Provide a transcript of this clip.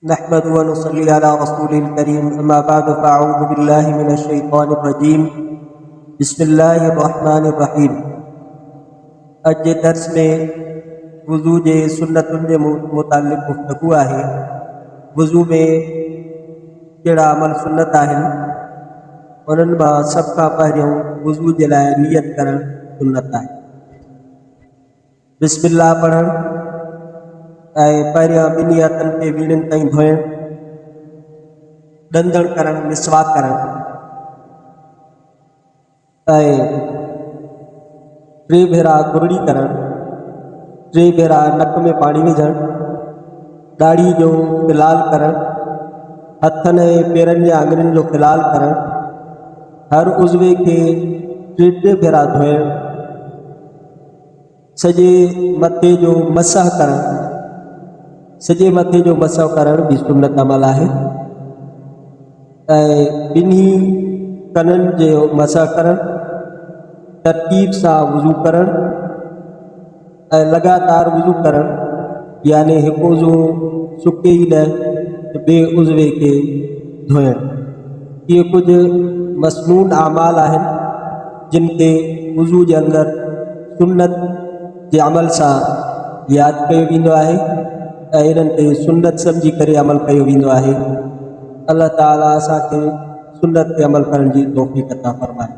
नहमदुहु व नुसल्ली अला रसूलिल करीम अम्मा बाद फ़अऊज़ु बिल्लाहि मिनश शैतानिर रजीम बिस्मिल्लाहिर रहमानिर रहीम। अज जे दर्स में वुज़ू जे सुन्नतुनि जे मुतालिक़ गुफ़्तगू आहे। वुज़ू में कहिड़ा अमल सुन्नत आहिनि, उन्हनि मां सभ खां पहिरियों वुज़ू जे लाइ नियत करणु सुन्नत आहे। बिस्मिल्लाह पढ़णु ऐं पहिरियां ॿिन्ही हथनि खे वीणनि ताईं धोइणु, ॾंदड़ करणु, मिसवाक करणु ऐं 3 भेरा कुरड़ी करणु, 3 भेरा नक में पाणी विझणु, दाढ़ी जो फ़िलाल करणु, हथनि ऐं पेरनि जे आङुरियुनि जो फ़िलाल करणु, हर उज़वे खे 3 भेरा धोइणु, सॼे मथे जो मसह करणु, सॼे मथे जो मसह करणु भी सुन्नत अमल आहे। ऐं ॿिन्ही कननि जो मसह करणु, तरतीब सां वुज़ू करणु ऐं लगातार वुज़ू करणु, यानी हिकु उज़ू सुके ई न ॿिए उज़वे खे धोइणु। इहे कुझु मसनून आमाल आहिनि जिन खे वुज़ू जे अंदरि सुन्नत जे अमल सां यादि कयो वेंदो आहे ऐं इन्हनि ते सुन्नत सम्झी करे अमल कयो वेंदो आहे। अल्लाह ताला असांखे सुन्नत ते अमल करण जी तौफ़ीक़ अता फ़रमाए।